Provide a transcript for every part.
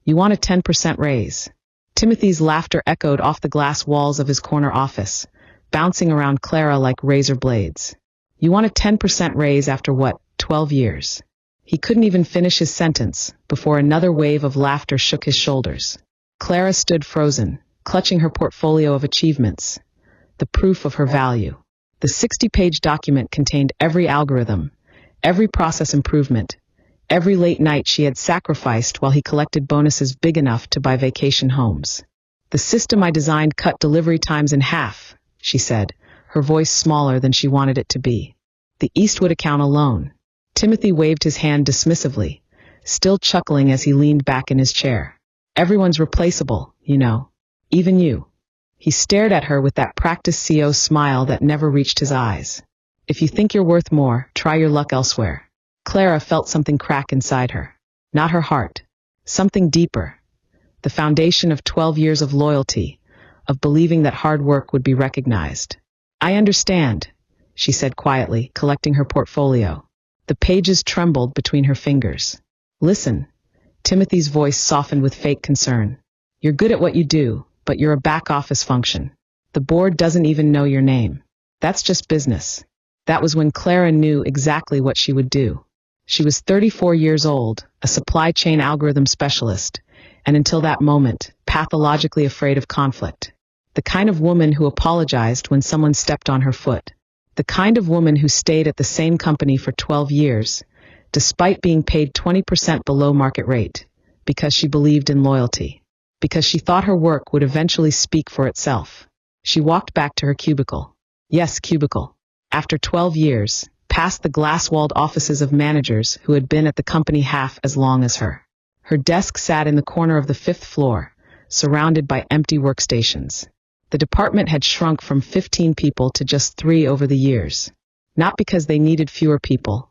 You want a 10% raise. Timothy's laughter echoed off the glass walls of his corner office, bouncing around Clara like razor blades. You want a 10% raise after what, 12 years? He couldn't even finish his sentence before another wave of laughter shook his shoulders. Clara stood frozen, clutching her portfolio of achievements, the proof of her value. The 60-page document contained every algorithm, every process improvement, every late night she had sacrificed while he collected bonuses big enough to buy vacation homes. The system I designed cut delivery times in half, she said, her voice smaller than she wanted it to be. The Eastwood account alone. Timothy waved his hand dismissively, still chuckling as he leaned back in his chair. Everyone's replaceable, you know. Even you. He stared at her with that practiced CO smile that never reached his eyes. If you think you're worth more, try your luck elsewhere. Clara felt something crack inside her. Not her heart. Something deeper. The foundation of 12 years of loyalty, of believing that hard work would be recognized. I understand, she said quietly, collecting her portfolio. The pages trembled between her fingers. Listen. Timothy's voice softened with fake concern. You're good at what you do, but you're a back office function. The board doesn't even know your name. That's just business. That was when Clara knew exactly what she would do. She was 34 years old, a supply chain algorithm specialist, and until that moment, pathologically afraid of conflict. The kind of woman who apologized when someone stepped on her foot. The kind of woman who stayed at the same company for 12 years, despite being paid 20% below market rate, because she believed in loyalty, because she thought her work would eventually speak for itself. She walked back to her cubicle. Yes, cubicle. After 12 years, past the glass-walled offices of managers who had been at the company half as long as her. Her desk sat in the corner of the 5th floor, surrounded by empty workstations. The department had shrunk from 15 people to just 3 over the years. Not because they needed fewer people,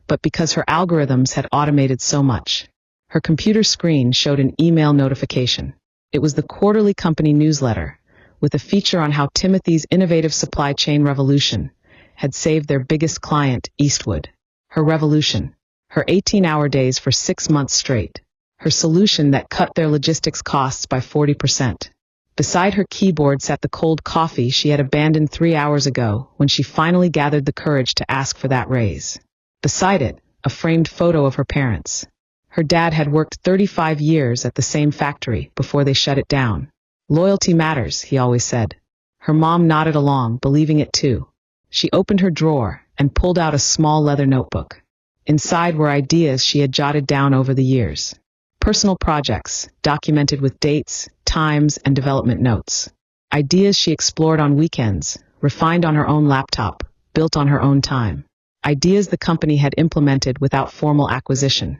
but because her algorithms had automated so much. Her computer screen showed an email notification. It was the quarterly company newsletter, with a feature on how Timothy's innovative supply chain revolution had saved their biggest client, Eastwood. Her revolution. Her 18-hour days for 6 months straight. Her solution that cut their logistics costs by 40%. Beside her keyboard sat the cold coffee she had abandoned 3 hours ago when she finally gathered the courage to ask for that raise. Beside it, a framed photo of her parents. Her dad had worked 35 years at the same factory before they shut it down. Loyalty matters, he always said. Her mom nodded along, believing it too. She opened her drawer and pulled out a small leather notebook. Inside were ideas she had jotted down over the years. Personal projects, documented with dates, times, and development notes. Ideas she explored on weekends, refined on her own laptop, built on her own time. Ideas the company had implemented without formal acquisition,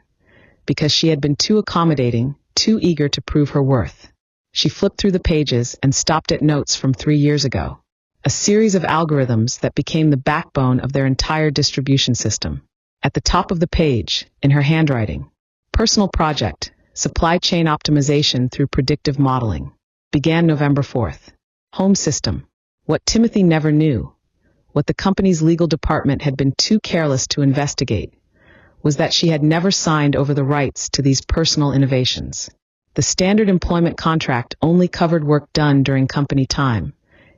because she had been too accommodating, too eager to prove her worth. She flipped through the pages and stopped at notes from 3 years ago. A series of algorithms that became the backbone of their entire distribution system. At the top of the page, in her handwriting, personal project, supply chain optimization through predictive modeling. Began November 4th. Home system. What Timothy never knew, what the company's legal department had been too careless to investigate, was that she had never signed over the rights to these personal innovations. The standard employment contract only covered work done during company time,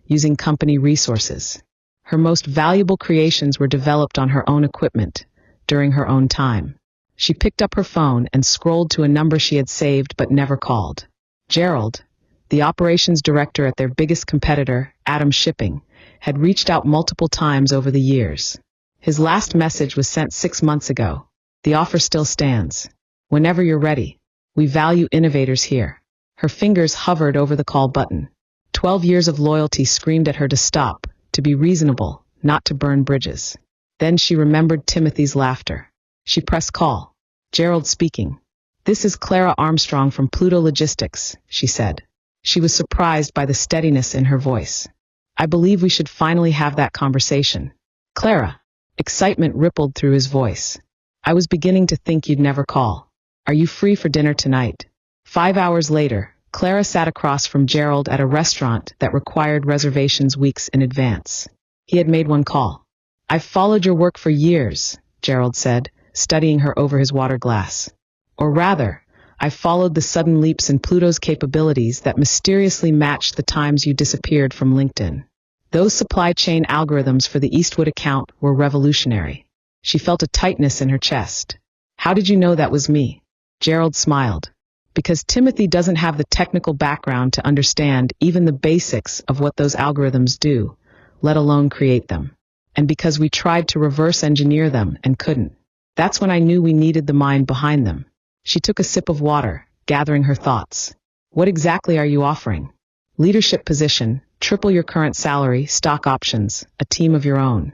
using company resources. Her most valuable creations were developed on her own equipment, during her own time. She picked up her phone and scrolled to a number she had saved but never called. Gerald, the operations director at their biggest competitor, Adam Shipping, had reached out multiple times over the years. His last message was sent 6 months ago. The offer still stands. Whenever you're ready. We value innovators here. Her fingers hovered over the call button. 12 years of loyalty screamed at her to stop, to be reasonable, not to burn bridges. Then she remembered Timothy's laughter. She pressed call. Gerald speaking. This is Clara Armstrong from Pluto Logistics, she said. She was surprised by the steadiness in her voice. I believe we should finally have that conversation. Clara. Excitement rippled through his voice. I was beginning to think you'd never call. Are you free for dinner tonight? 5 hours later, Clara sat across from Gerald at a restaurant that required reservations weeks in advance. He had made one call. I've followed your work for years, Gerald said, studying her over his water glass. Or rather, I followed the sudden leaps in Pluto's capabilities that mysteriously matched the times you disappeared from LinkedIn. Those supply chain algorithms for the Eastwood account were revolutionary. She felt a tightness in her chest. How did you know that was me? Gerald smiled. Because Timothy doesn't have the technical background to understand even the basics of what those algorithms do, let alone create them. And because we tried to reverse engineer them and couldn't. That's when I knew we needed the mind behind them. She took a sip of water, gathering her thoughts. What exactly are you offering? Leadership position, triple your current salary, stock options, a team of your own.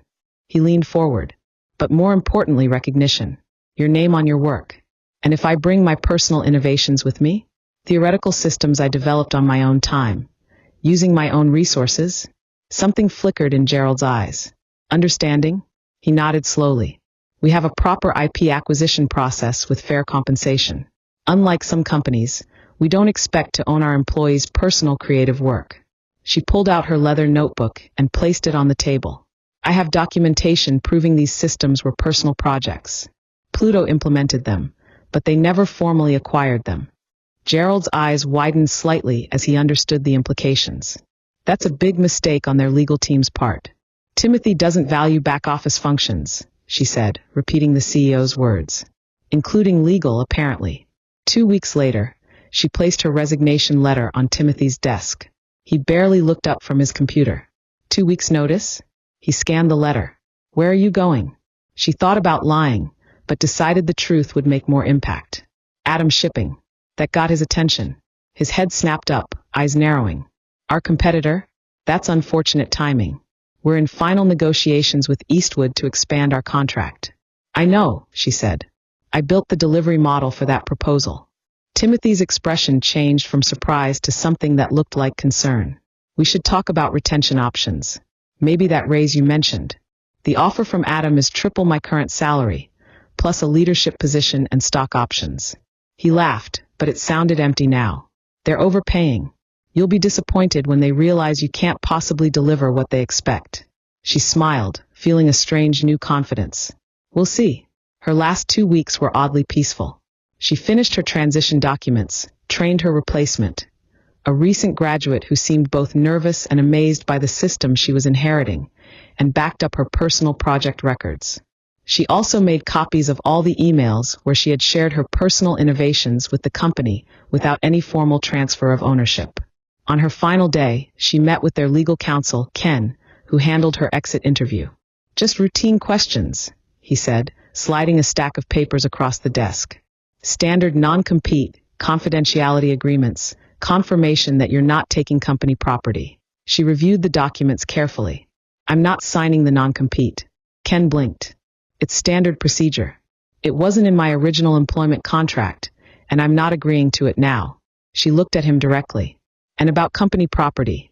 He leaned forward. But more importantly, recognition. Your name on your work. And if I bring my personal innovations with me? Theoretical systems I developed on my own time. Using my own resources? Something flickered in Gerald's eyes. Understanding? He nodded slowly. We have a proper IP acquisition process with fair compensation. Unlike some companies, we don't expect to own our employees' personal creative work. She pulled out her leather notebook and placed it on the table. I have documentation proving these systems were personal projects. Pluto implemented them, but they never formally acquired them. Gerald's eyes widened slightly as he understood the implications. That's a big mistake on their legal team's part. Timothy doesn't value back-office functions, she said, repeating the CEO's words. Including legal, apparently. 2 weeks later, she placed her resignation letter on Timothy's desk. He barely looked up from his computer. 2 weeks' notice? He scanned the letter. Where are you going? She thought about lying, but decided the truth would make more impact. Adam Shipping. That got his attention. His head snapped up, eyes narrowing. Our competitor? That's unfortunate timing. We're in final negotiations with Eastwood to expand our contract. I know, she said. I built the delivery model for that proposal. Timothy's expression changed from surprise to something that looked like concern. We should talk about retention options. Maybe that raise you mentioned. The offer from Adam is triple my current salary, plus a leadership position and stock options. He laughed, but it sounded empty now. They're overpaying. You'll be disappointed when they realize you can't possibly deliver what they expect. She smiled, feeling a strange new confidence. We'll see. Her last 2 weeks were oddly peaceful. She finished her transition documents, trained her replacement, a recent graduate who seemed both nervous and amazed by the system she was inheriting, and backed up her personal project records. She also made copies of all the emails where she had shared her personal innovations with the company without any formal transfer of ownership. On her final day, she met with their legal counsel, Ken, who handled her exit interview. Just routine questions, he said, sliding a stack of papers across the desk. Standard non-compete, confidentiality agreements, confirmation that you're not taking company property. She reviewed the documents carefully. I'm not signing the non-compete. Ken blinked. It's standard procedure. It wasn't in my original employment contract, and I'm not agreeing to it now. She looked at him directly. And about company property.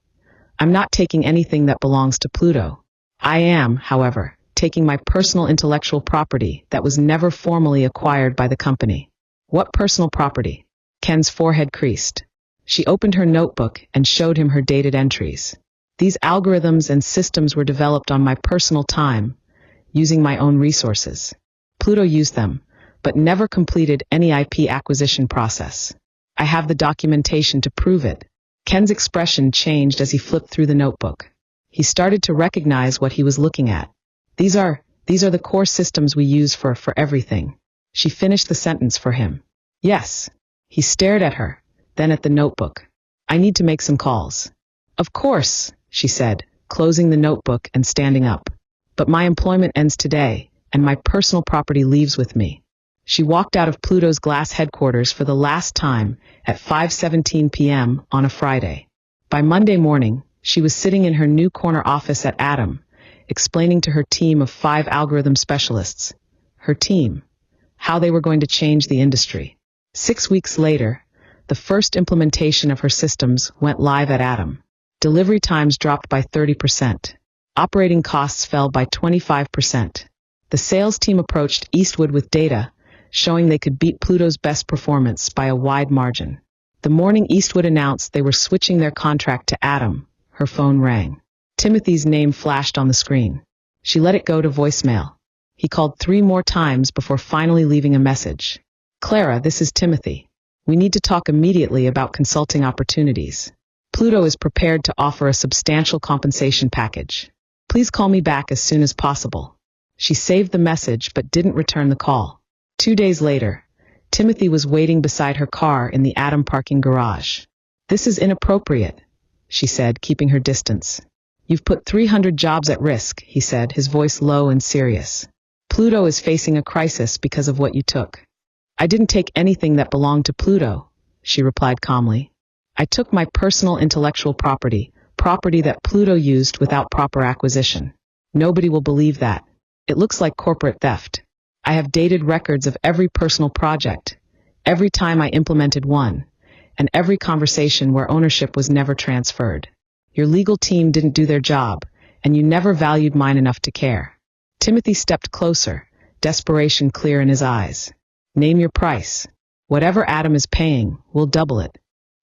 I'm not taking anything that belongs to Pluto. I am, however, taking my personal intellectual property that was never formally acquired by the company. What personal property? Ken's forehead creased. She opened her notebook and showed him her dated entries. These algorithms and systems were developed on my personal time, using my own resources. Pluto used them, but never completed any IP acquisition process. I have the documentation to prove it. Ken's expression changed as he flipped through the notebook. He started to recognize what he was looking at. These are the core systems we use for everything. She finished the sentence for him. Yes. He stared at her, then at the notebook. I need to make some calls. Of course, she said, closing the notebook and standing up. But my employment ends today, and my personal property leaves with me. She walked out of Pluto's glass headquarters for the last time at 5:17 p.m. on a Friday. By Monday morning, she was sitting in her new corner office at Adam, explaining to her team of 5 algorithm specialists. Her team. How they were going to change the industry. 6 weeks later, the first implementation of her systems went live at Adam. Delivery times dropped by 30%. Operating costs fell by 25%. The sales team approached Eastwood with data, showing they could beat Pluto's best performance by a wide margin. The morning Eastwood announced they were switching their contract to Adam, her phone rang. Timothy's name flashed on the screen. She let it go to voicemail. He called 3 more times before finally leaving a message. Clara, this is Timothy. We need to talk immediately about consulting opportunities. Pluto is prepared to offer a substantial compensation package. Please call me back as soon as possible. She saved the message but didn't return the call. 2 days later, Timothy was waiting beside her car in the Adam parking garage. This is inappropriate, she said, keeping her distance. You've put 300 jobs at risk, he said, his voice low and serious. Pluto is facing a crisis because of what you took. I didn't take anything that belonged to Pluto, she replied calmly. I took my personal intellectual property that Pluto used without proper acquisition. Nobody will believe that. It looks like corporate theft. I have dated records of every personal project, every time I implemented one, and every conversation where ownership was never transferred. Your legal team didn't do their job, and you never valued mine enough to care. Timothy stepped closer, desperation clear in his eyes. Name your price. Whatever Adam is paying, we'll double it.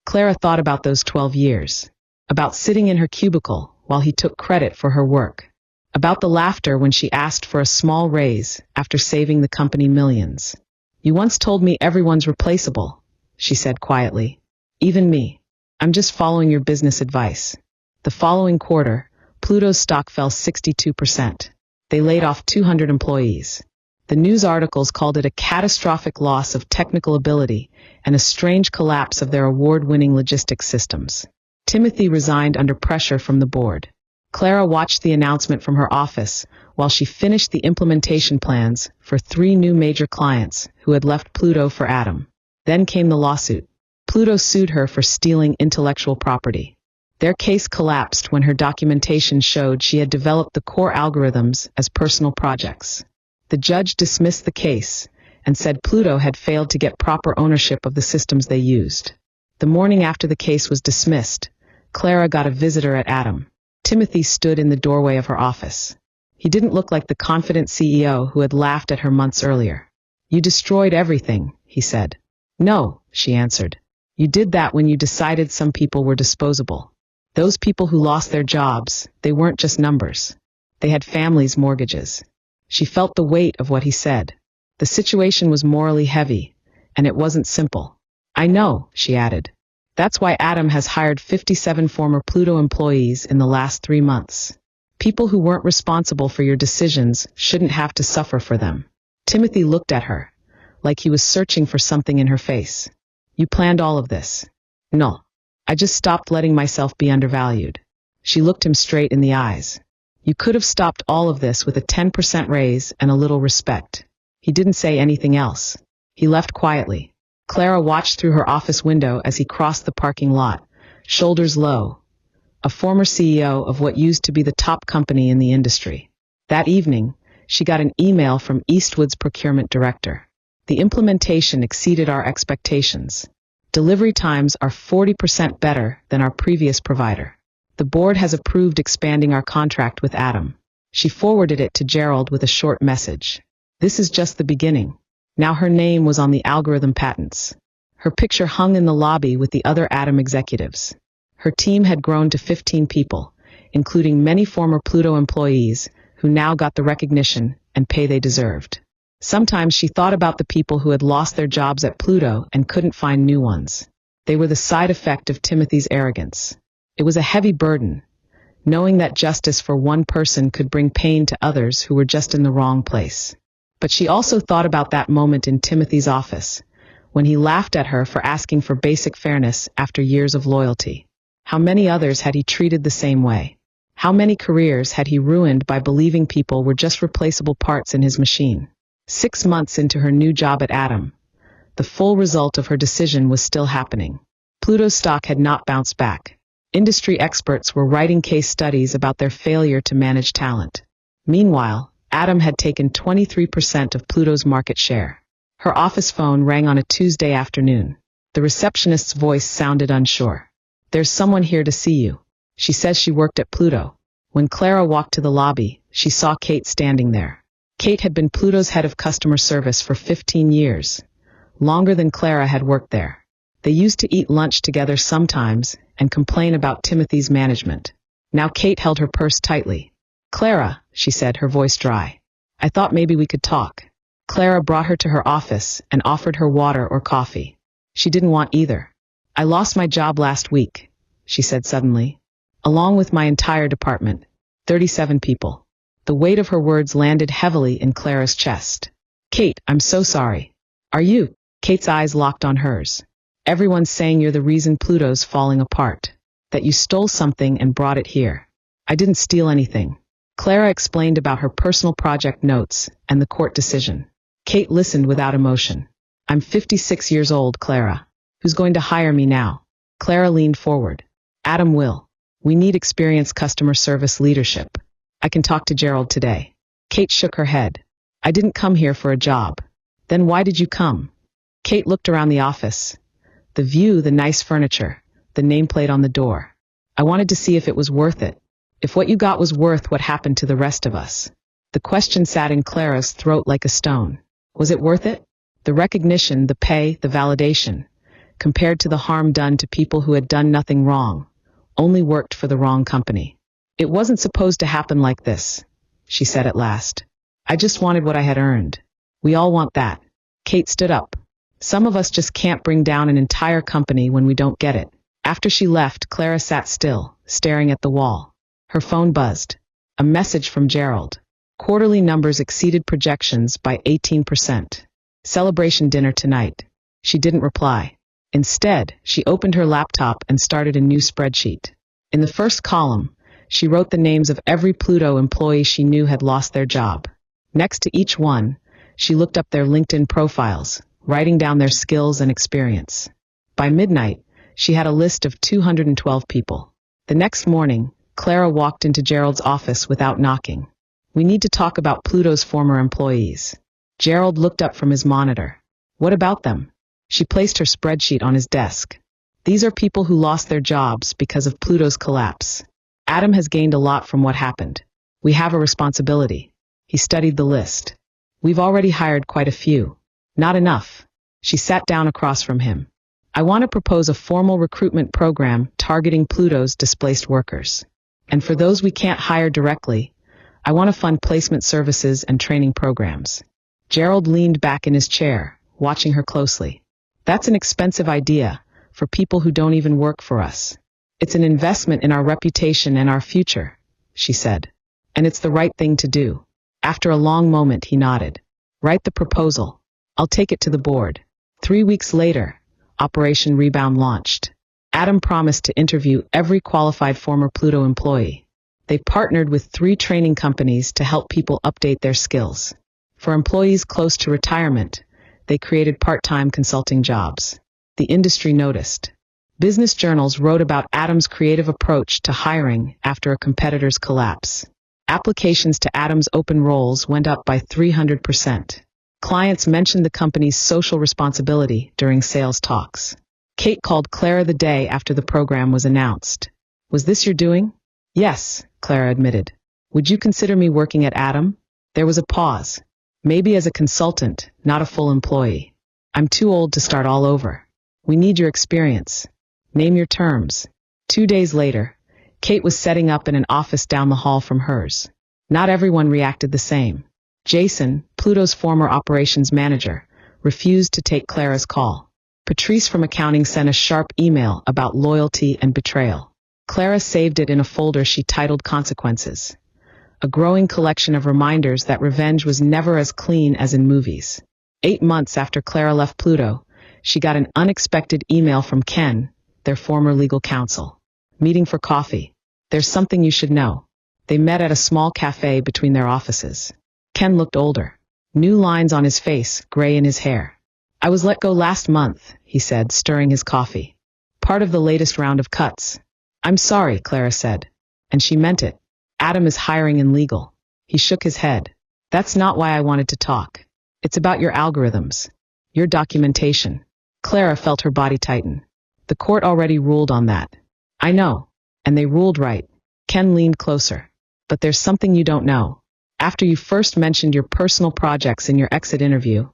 Clara thought about those 12 years. About sitting in her cubicle while he took credit for her work. About the laughter when she asked for a small raise after saving the company millions. You once told me everyone's replaceable, she said quietly. Even me. I'm just following your business advice. The following quarter, Pluto's stock fell 62%. They laid off 200 employees. The news articles called it a catastrophic loss of technical ability and a strange collapse of their award-winning logistics systems. Timothy resigned under pressure from the board. Clara watched the announcement from her office while she finished the implementation plans for 3 new major clients who had left Pluto for Adam. Then came the lawsuit. Pluto sued her for stealing intellectual property. Their case collapsed when her documentation showed she had developed the core algorithms as personal projects. The judge dismissed the case and said Pluto had failed to get proper ownership of the systems they used. The morning after the case was dismissed, Clara got a visitor at Adam. Timothy stood in the doorway of her office. He didn't look like the confident CEO who had laughed at her months earlier. You destroyed everything, he said. No, she answered. You did that when you decided some people were disposable. Those people who lost their jobs, they weren't just numbers. They had families' mortgages. She felt the weight of what he said. The situation was morally heavy, and it wasn't simple. I know, she added. That's why Adam has hired 57 former Pluto employees in the last 3 months. People who weren't responsible for your decisions shouldn't have to suffer for them. Timothy looked at her, like he was searching for something in her face. You planned all of this? No. I just stopped letting myself be undervalued. She looked him straight in the eyes. You could have stopped all of this with a 10% raise and a little respect. He didn't say anything else. He left quietly. Clara watched through her office window as he crossed the parking lot, shoulders low, a former CEO of what used to be the top company in the industry. That evening, she got an email from Eastwood's procurement director. The implementation exceeded our expectations. Delivery times are 40% better than our previous provider. The board has approved expanding our contract with Adam. She forwarded it to Gerald with a short message. This is just the beginning. Now her name was on the algorithm patents. Her picture hung in the lobby with the other Adam executives. Her team had grown to 15 people, including many former Pluto employees who now got the recognition and pay they deserved. Sometimes she thought about the people who had lost their jobs at Pluto and couldn't find new ones. They were the side effect of Timothy's arrogance. It was a heavy burden, knowing that justice for one person could bring pain to others who were just in the wrong place. But she also thought about that moment in Timothy's office, when he laughed at her for asking for basic fairness after years of loyalty. How many others had he treated the same way? How many careers had he ruined by believing people were just replaceable parts in his machine? 6 months into her new job at Adam, the full result of her decision was still happening. Pluto's stock had not bounced back. Industry experts were writing case studies about their failure to manage talent. Meanwhile, Adam had taken 23% of Pluto's market share. Her office phone rang on a Tuesday afternoon. The receptionist's voice sounded unsure. There's someone here to see you. She says she worked at Pluto. When Clara walked to the lobby, she saw Kate standing there. Kate had been Pluto's head of customer service for 15 years, longer than Clara had worked there. They used to eat lunch together sometimes and complain about Timothy's management. Now Kate held her purse tightly. Clara, she said, her voice dry. I thought maybe we could talk. Clara brought her to her office and offered her water or coffee. She didn't want either. I lost my job last week, she said suddenly. Along with my entire department. 37 people. The weight of her words landed heavily in Clara's chest. Kate, I'm so sorry. Are you? Kate's eyes locked on hers. Everyone's saying you're the reason Pluto's falling apart. That you stole something and brought it here. I didn't steal anything. Clara explained about her personal project notes and the court decision. Kate listened without emotion. I'm 56 years old, Clara. Who's going to hire me now? Clara leaned forward. Adam will. We need experienced customer service leadership. I can talk to Gerald today. Kate shook her head. I didn't come here for a job. Then why did you come? Kate looked around the office. The view, the nice furniture, the nameplate on the door. I wanted to see if it was worth it. If what you got was worth what happened to the rest of us. The question sat in Clara's throat like a stone. Was it worth it? The recognition, the pay, the validation, compared to the harm done to people who had done nothing wrong, only worked for the wrong company. It wasn't supposed to happen like this, she said at last. I just wanted what I had earned. We all want that. Kate stood up. Some of us just can't bring down an entire company when we don't get it. After she left, Clara sat still, staring at the wall. Her phone buzzed. A message from Gerald. Quarterly numbers exceeded projections by 18%. Celebration dinner tonight. She didn't reply. Instead, she opened her laptop and started a new spreadsheet. In the first column, she wrote the names of every Pluto employee she knew had lost their job. Next to each one, she looked up their LinkedIn profiles, writing down their skills and experience. By midnight, she had a list of 212 people. The next morning, Clara walked into Gerald's office without knocking. We need to talk about Pluto's former employees. Gerald looked up from his monitor. What about them? She placed her spreadsheet on his desk. These are people who lost their jobs because of Pluto's collapse. Adam has gained a lot from what happened. We have a responsibility. He studied the list. We've already hired quite a few. Not enough. She sat down across from him. I want to propose a formal recruitment program targeting Pluto's displaced workers. And for those we can't hire directly, I want to fund placement services and training programs. Gerald leaned back in his chair, watching her closely. That's an expensive idea for people who don't even work for us. It's an investment in our reputation and our future, she said. And it's the right thing to do. After a long moment, he nodded. Write the proposal. I'll take it to the board. 3 weeks later, Operation Rebound launched. Adam promised to interview every qualified former Pluto employee. They partnered with 3 training companies to help people update their skills. For employees close to retirement, they created part-time consulting jobs. The industry noticed. Business journals wrote about Adam's creative approach to hiring after a competitor's collapse. Applications to Adam's open roles went up by 300%. Clients mentioned the company's social responsibility during sales talks. Kate called Clara the day after the program was announced. Was this your doing? Yes, Clara admitted. Would you consider me working at Adam? There was a pause. Maybe as a consultant, not a full employee. I'm too old to start all over. We need your experience. Name your terms. 2 days later, Kate was setting up in an office down the hall from hers. Not everyone reacted the same. Jason, Pluto's former operations manager, refused to take Clara's call. Patrice from accounting sent a sharp email about loyalty and betrayal. Clara saved it in a folder she titled Consequences. A growing collection of reminders that revenge was never as clean as in movies. 8 months after Clara left Pluto, she got an unexpected email from Ken, their former legal counsel. Meeting for coffee. There's something you should know. They met at a small cafe between their offices. Ken looked older. New lines on his face, gray in his hair. I was let go last month, he said, stirring his coffee. Part of the latest round of cuts. I'm sorry, Clara said. And she meant it. Adam is hiring in legal. He shook his head. That's not why I wanted to talk. It's about your algorithms. Your documentation. Clara felt her body tighten. The court already ruled on that. I know. And they ruled right. Ken leaned closer. But there's something you don't know. After you first mentioned your personal projects in your exit interview,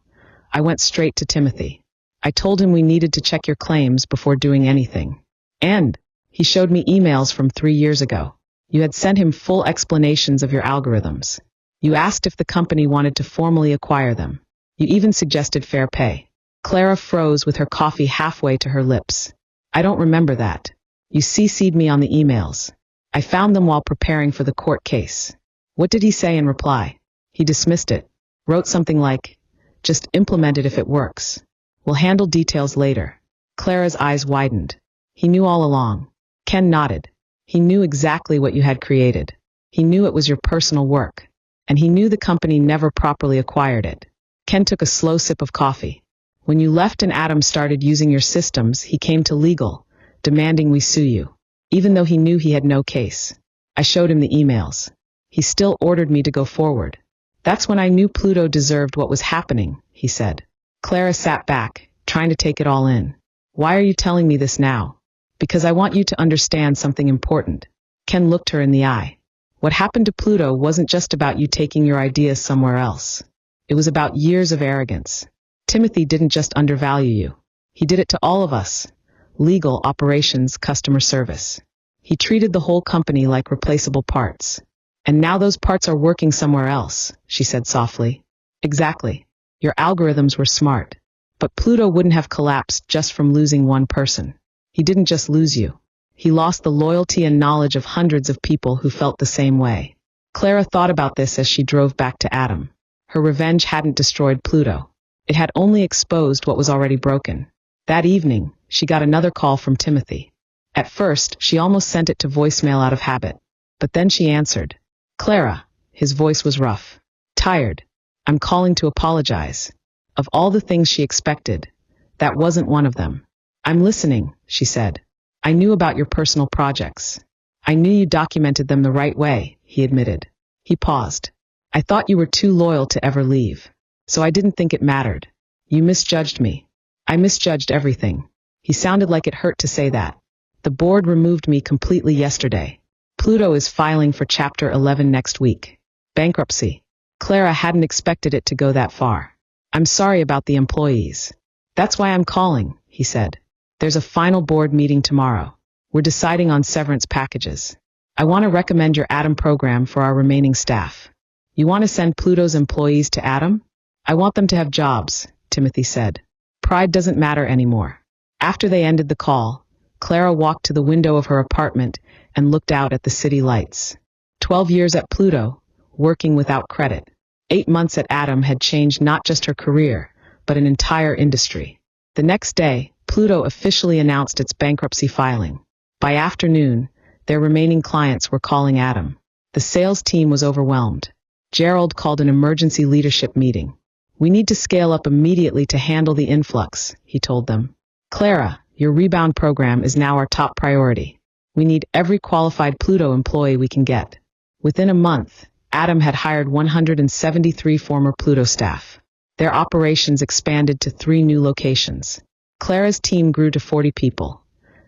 I went straight to Timothy. I told him we needed to check your claims before doing anything. And he showed me emails from 3 years ago. You had sent him full explanations of your algorithms. You asked if the company wanted to formally acquire them. You even suggested fair pay. Clara froze with her coffee halfway to her lips. I don't remember that. You CC'd me on the emails. I found them while preparing for the court case. What did he say in reply? He dismissed it. Wrote something like, just implement it if it works. We'll handle details later. Clara's eyes widened. He knew all along. Ken nodded. He knew exactly what you had created. He knew it was your personal work. And he knew the company never properly acquired it. Ken took a slow sip of coffee. When you left and Adam started using your systems, he came to legal, demanding we sue you, even though he knew he had no case. I showed him the emails. He still ordered me to go forward. That's when I knew Pluto deserved what was happening, he said. Clara sat back, trying to take it all in. Why are you telling me this now? Because I want you to understand something important. Ken looked her in the eye. What happened to Pluto wasn't just about you taking your ideas somewhere else. It was about years of arrogance. Timothy didn't just undervalue you. He did it to all of us. Legal, operations, customer service. He treated the whole company like replaceable parts. And now those parts are working somewhere else, she said softly. Exactly. Your algorithms were smart. But Pluto wouldn't have collapsed just from losing one person. He didn't just lose you. He lost the loyalty and knowledge of hundreds of people who felt the same way. Clara thought about this as she drove back to Adam. Her revenge hadn't destroyed Pluto. It had only exposed what was already broken. That evening, she got another call from Timothy. At first, she almost sent it to voicemail out of habit. But then she answered. Clara, his voice was rough. Tired. I'm calling to apologize. Of all the things she expected, that wasn't one of them. I'm listening, she said. I knew about your personal projects. I knew you documented them the right way, he admitted. He paused. I thought you were too loyal to ever leave. So I didn't think it mattered. You misjudged me. I misjudged everything. He sounded like it hurt to say that. The board removed me completely yesterday. Pluto is filing for Chapter 11 next week. Bankruptcy. Clara hadn't expected it to go that far. I'm sorry about the employees. That's why I'm calling, he said. There's a final board meeting tomorrow. We're deciding on severance packages. I want to recommend your Adam program for our remaining staff. You want to send Pluto's employees to Adam? I want them to have jobs, Timothy said. Pride doesn't matter anymore. After they ended the call, Clara walked to the window of her apartment and looked out at the city lights. 12 years at Pluto, working without credit. 8 months at Adam had changed not just her career, but an entire industry. The next day, Pluto officially announced its bankruptcy filing. By afternoon, their remaining clients were calling Adam. The sales team was overwhelmed. Gerald called an emergency leadership meeting. We need to scale up immediately to handle the influx, he told them. Clara, your rebound program is now our top priority. We need every qualified Pluto employee we can get. Within a month, Adam had hired 173 former Pluto staff. Their operations expanded to 3 new locations. Clara's team grew to 40 people.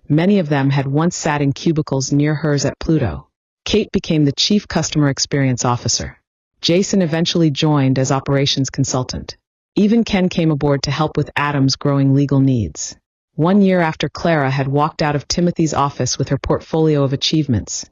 Many of them had once sat in cubicles near hers at Pluto. Kate became the chief customer experience officer. Jason eventually joined as operations consultant. Even Ken came aboard to help with Adam's growing legal needs. 1 year after Clara had walked out of Timothy's office with her portfolio of achievements,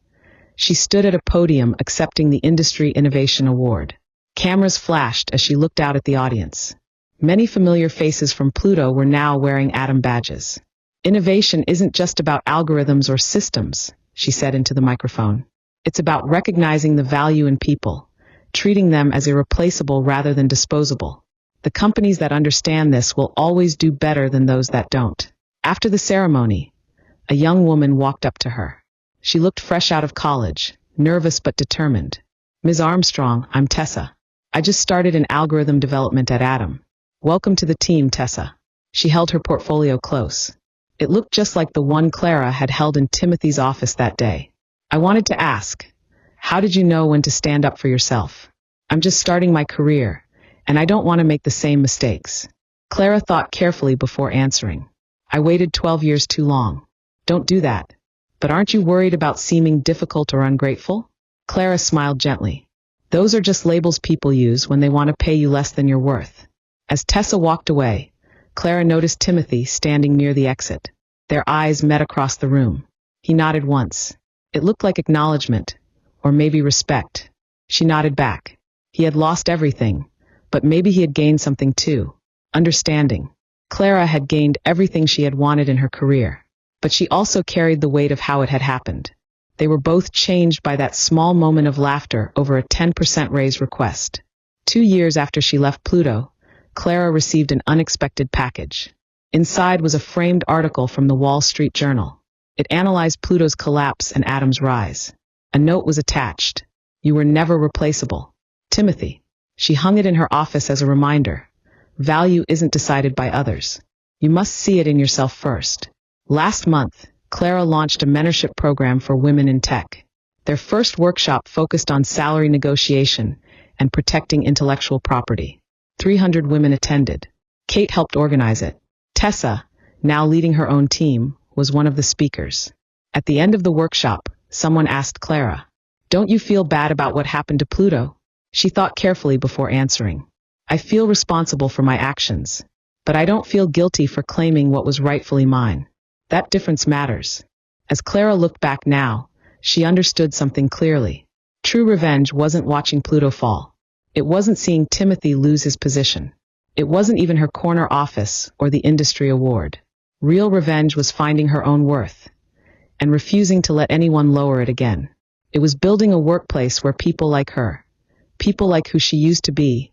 she stood at a podium accepting the Industry Innovation Award. Cameras flashed as she looked out at the audience. Many familiar faces from Pluto were now wearing Adam badges. Innovation isn't just about algorithms or systems, she said into the microphone. It's about recognizing the value in people, treating them as irreplaceable rather than disposable. The companies that understand this will always do better than those that don't. After the ceremony, a young woman walked up to her. She looked fresh out of college, nervous but determined. Ms. Armstrong, I'm Tessa. I just started in algorithm development at Adam. Welcome to the team, Tessa. She held her portfolio close. It looked just like the one Clara had held in Timothy's office that day. I wanted to ask, how did you know when to stand up for yourself? I'm just starting my career, and I don't want to make the same mistakes. Clara thought carefully before answering. I waited 12 years too long. Don't do that. But aren't you worried about seeming difficult or ungrateful? Clara smiled gently. Those are just labels people use when they want to pay you less than you're worth. As Tessa walked away, Clara noticed Timothy standing near the exit. Their eyes met across the room. He nodded once. It looked like acknowledgement, or maybe respect. She nodded back. He had lost everything, but maybe he had gained something too. Understanding. Clara had gained everything she had wanted in her career, but she also carried the weight of how it had happened. They were both changed by that small moment of laughter over a 10% raise request. 2 years after she left Pluto, Clara received an unexpected package. Inside was a framed article from the Wall Street Journal. It analyzed Pluto's collapse and Adam's rise. A note was attached. You were never replaceable. Timothy. She hung it in her office as a reminder. Value isn't decided by others. You must see it in yourself first. Last month, Clara launched a mentorship program for women in tech. Their first workshop focused on salary negotiation and protecting intellectual property. 300 women attended. Kate helped organize it. Tessa, now leading her own team, was one of the speakers. At the end of the workshop, someone asked Clara, "Don't you feel bad about what happened to Pluto?" She thought carefully before answering. "I feel responsible for my actions, but I don't feel guilty for claiming what was rightfully mine. That difference matters." As Clara looked back now, she understood something clearly. True revenge wasn't watching Pluto fall. It wasn't seeing Timothy lose his position. It wasn't even her corner office or the industry award. Real revenge was finding her own worth and refusing to let anyone lower it again. It was building a workplace where people like her, people like who she used to be,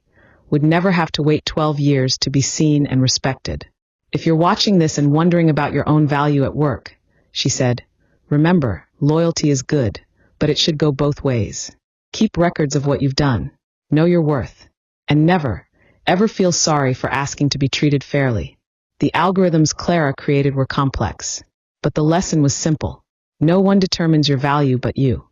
would never have to wait 12 years to be seen and respected. "If you're watching this and wondering about your own value at work," she said, "remember, loyalty is good, but it should go both ways. Keep records of what you've done. Know your worth. And never, ever feel sorry for asking to be treated fairly." The algorithms Clara created were complex, but the lesson was simple. No one determines your value but you.